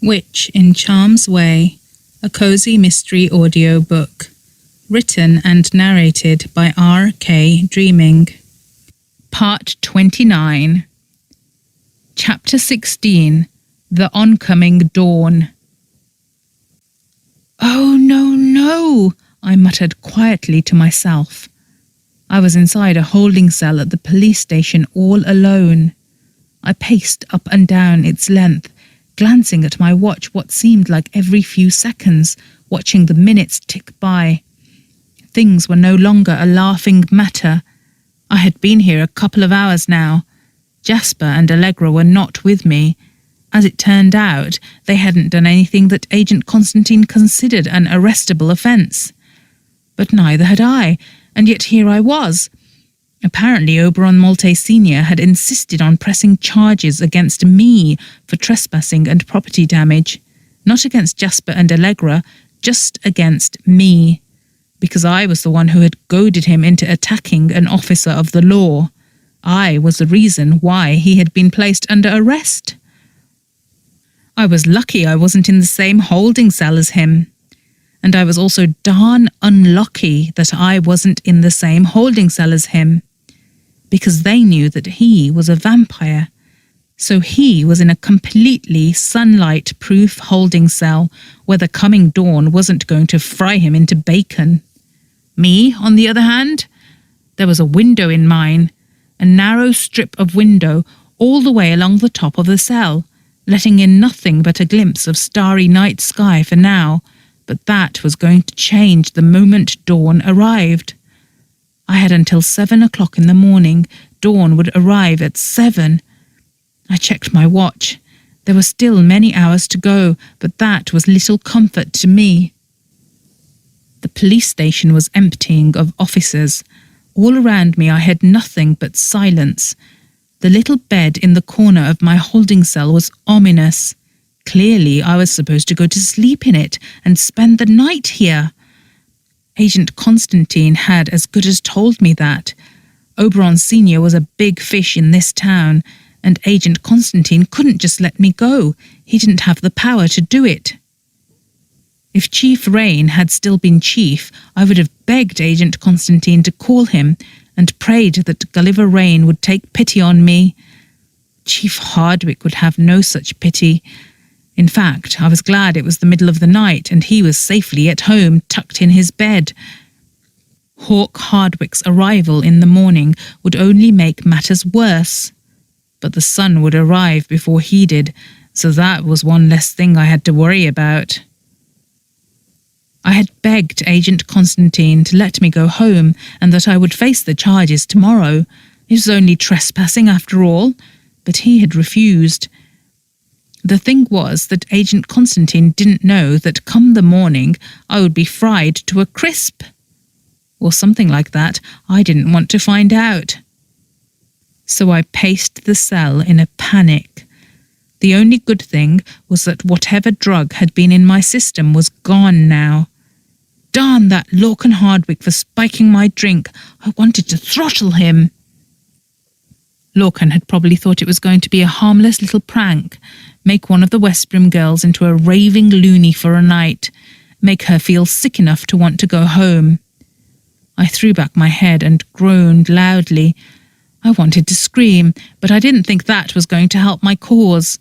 Witch in Charm's Way, a cozy mystery audiobook, written and narrated by R.K. Dreaming. Part 29. Chapter 16. The Oncoming Dawn. "Oh, no," I muttered quietly to myself. I was inside a holding cell at the police station all alone. I paced up and down its length, glancing at my watch what seemed like every few seconds, watching the minutes tick by. Things were no longer a laughing matter. I had been here a couple of hours now. Jasper and Allegra were not with me. As it turned out, they hadn't done anything that Agent Constantine considered an arrestable offence. But neither had I, and yet here I was. Apparently Oberon Malte Sr. had insisted on pressing charges against me for trespassing and property damage. Not against Jasper and Allegra, just against me. Because I was the one who had goaded him into attacking an officer of the law. I was the reason why he had been placed under arrest. I was lucky I wasn't in the same holding cell as him. And I was also darn unlucky that I wasn't in the same holding cell as him. Because they knew that he was a vampire. So he was in a completely sunlight-proof holding cell where the coming dawn wasn't going to fry him into bacon. Me, on the other hand, there was a window in mine, a narrow strip of window all the way along the top of the cell, letting in nothing but a glimpse of starry night sky for now, but that was going to change the moment dawn arrived. I had until 7 o'clock in the morning. Dawn would arrive at 7. I checked my watch. There were still many hours to go, but that was little comfort to me. The police station was emptying of officers. All around me I had nothing but silence. The little bed in the corner of my holding cell was ominous. Clearly I was supposed to go to sleep in it and spend the night here. Agent Constantine had as good as told me that. Oberon Sr. was a big fish in this town, and Agent Constantine couldn't just let me go. He didn't have the power to do it. If Chief Rain had still been chief, I would have begged Agent Constantine to call him and prayed that Gulliver Rain would take pity on me. Chief Hardwick would have no such pity. In fact, I was glad it was the middle of the night and he was safely at home, tucked in his bed. Hawk Hardwick's arrival in the morning would only make matters worse. But the sun would arrive before he did, so that was one less thing I had to worry about. I had begged Agent Constantine to let me go home and that I would face the charges tomorrow. It was only trespassing after all, but he had refused. The thing was that Agent Constantine didn't know that come the morning I would be fried to a crisp. Or something like that. I didn't want to find out. So I paced the cell in a panic. The only good thing was that whatever drug had been in my system was gone now. Darn that Lorcan Hardwick for spiking my drink. I wanted to throttle him. Lorcan had probably thought it was going to be a harmless little prank, make one of the Westbrim girls into a raving loony for a night, make her feel sick enough to want to go home. I threw back my head and groaned loudly. I wanted to scream, but I didn't think that was going to help my cause.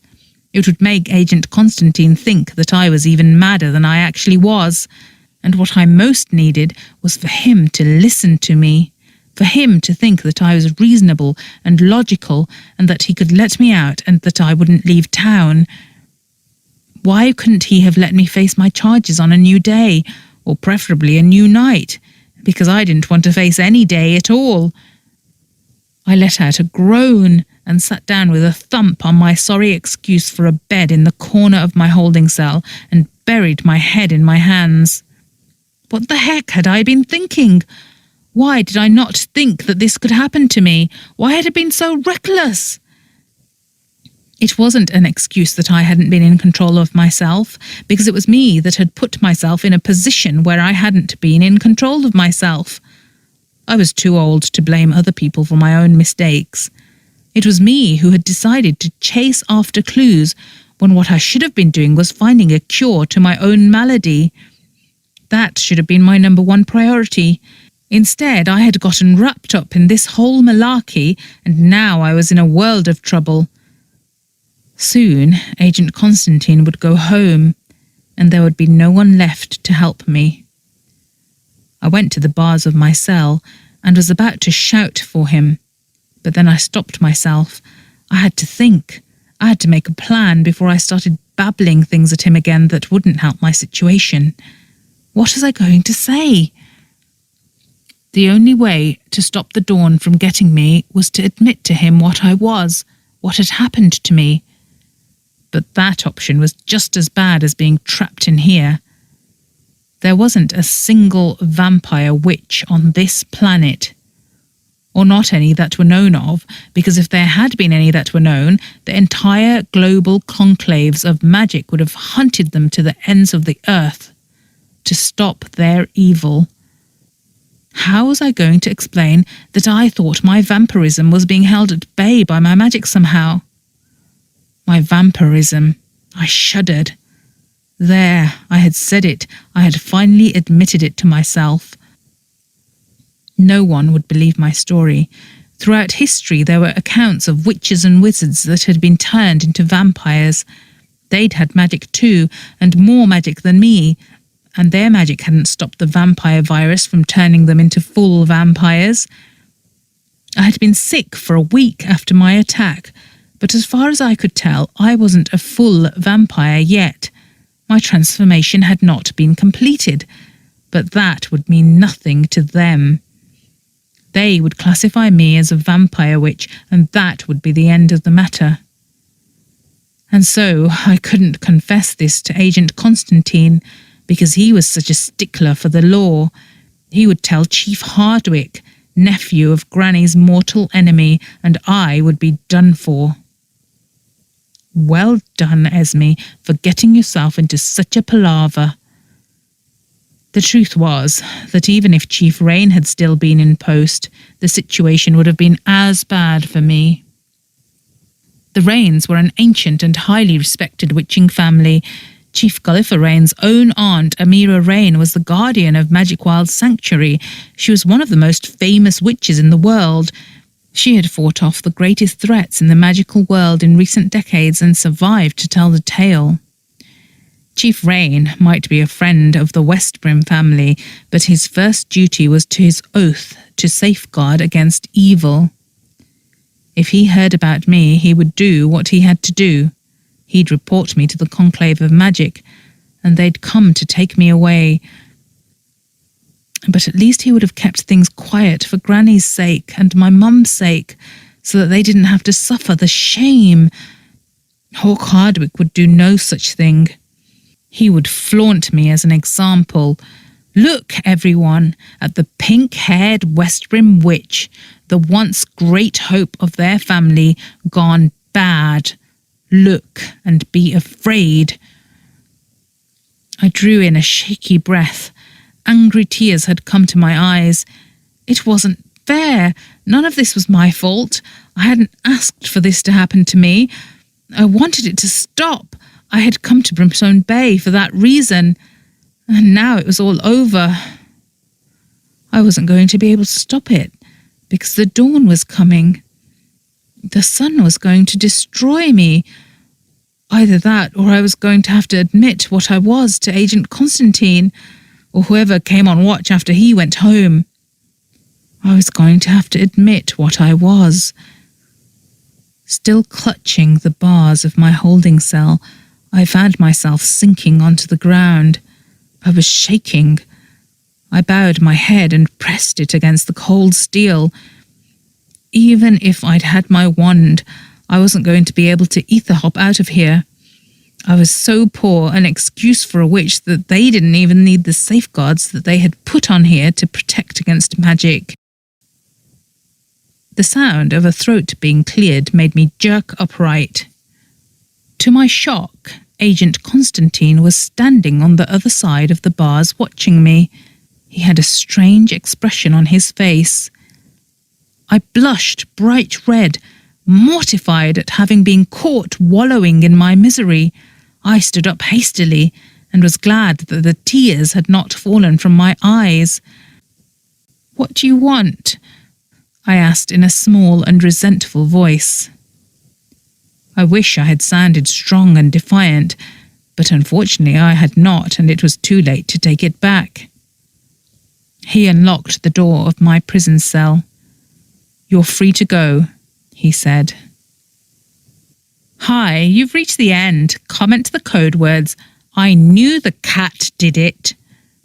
It would make Agent Constantine think that I was even madder than I actually was, and what I most needed was for him to listen to me. For him to think that I was reasonable and logical and that he could let me out and that I wouldn't leave town. Why couldn't he have let me face my charges on a new day, or preferably a new night? Because I didn't want to face any day at all. I let out a groan and sat down with a thump on my sorry excuse for a bed in the corner of my holding cell and buried my head in my hands. What the heck had I been thinking? Why did I not think that this could happen to me? Why had I been so reckless? It wasn't an excuse that I hadn't been in control of myself, because it was me that had put myself in a position where I hadn't been in control of myself. I was too old to blame other people for my own mistakes. It was me who had decided to chase after clues when what I should have been doing was finding a cure to my own malady. That should have been my number one priority. Instead, I had gotten wrapped up in this whole malarkey, and now I was in a world of trouble. Soon, Agent Constantine would go home, and there would be no one left to help me. I went to the bars of my cell and was about to shout for him, but then I stopped myself. I had to think. I had to make a plan before I started babbling things at him again that wouldn't help my situation. What was I going to say? The only way to stop the dawn from getting me was to admit to him what I was, what had happened to me. But that option was just as bad as being trapped in here. There wasn't a single vampire witch on this planet. Or not any that were known of, because if there had been any that were known, the entire global conclaves of magic would have hunted them to the ends of the earth to stop their evil. How was I going to explain that I thought my vampirism was being held at bay by my magic somehow? My vampirism. I shuddered. There, I had said it. I had finally admitted it to myself. No one would believe my story. Throughout history, there were accounts of witches and wizards that had been turned into vampires. They'd had magic too, and more magic than me, and their magic hadn't stopped the vampire virus from turning them into full vampires. I had been sick for a week after my attack, but as far as I could tell, I wasn't a full vampire yet. My transformation had not been completed, but that would mean nothing to them. They would classify me as a vampire witch, and that would be the end of the matter. And so I couldn't confess this to Agent Constantine, because he was such a stickler for the law. He would tell Chief Hardwick, nephew of Granny's mortal enemy, and I would be done for. Well done, Esme, for getting yourself into such a palaver. The truth was that even if Chief Rain had still been in post, the situation would have been as bad for me. The Rains were an ancient and highly respected witching family. Chief Gulliver Rain's own aunt, Amira Rain, was the guardian of Magic Wild Sanctuary. She was one of the most famous witches in the world. She had fought off the greatest threats in the magical world in recent decades and survived to tell the tale. Chief Rain might be a friend of the Westbrim family, but his first duty was to his oath to safeguard against evil. If he heard about me, he would do what he had to do. He'd report me to the Conclave of Magic, and they'd come to take me away. But at least he would have kept things quiet for Granny's sake and my mum's sake, so that they didn't have to suffer the shame. Hawk Hardwick would do no such thing. He would flaunt me as an example. Look, everyone, at the pink-haired Westbrim witch, the once great hope of their family, gone bad. Look and be afraid. I drew in a shaky breath. Angry tears had come to my eyes. It wasn't fair. None of this was my fault. I hadn't asked for this to happen to me. I wanted it to stop. I had come to Brimstone Bay for that reason, and now it was all over. I wasn't going to be able to stop it, because the dawn was coming. The sun was going to destroy me. Either that, or I was going to have to admit what I was to Agent Constantine, or whoever came on watch after he went home. I was going to have to admit what I was. Still clutching the bars of my holding cell, I found myself sinking onto the ground. I was shaking. I bowed my head and pressed it against the cold steel. Even if I'd had my wand, I wasn't going to be able to ether hop out of here. I was so poor an excuse for a witch that they didn't even need the safeguards that they had put on here to protect against magic. The sound of a throat being cleared made me jerk upright. To my shock, Agent Constantine was standing on the other side of the bars watching me. He had a strange expression on his face. I blushed bright red, Mortified at having been caught wallowing in my misery, I stood up hastily and was glad that the tears had not fallen from my eyes. "What do you want?" I asked in a small and resentful voice. I wish I had sounded strong and defiant, but unfortunately I had not, and it was too late to take it back. He unlocked the door of my prison cell. "You're free to go," he said. "Hi, you've reached the end. Comment the code words, 'I knew the cat did it,'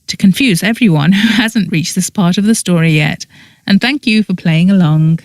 to confuse everyone who hasn't reached this part of the story yet. And thank you for playing along."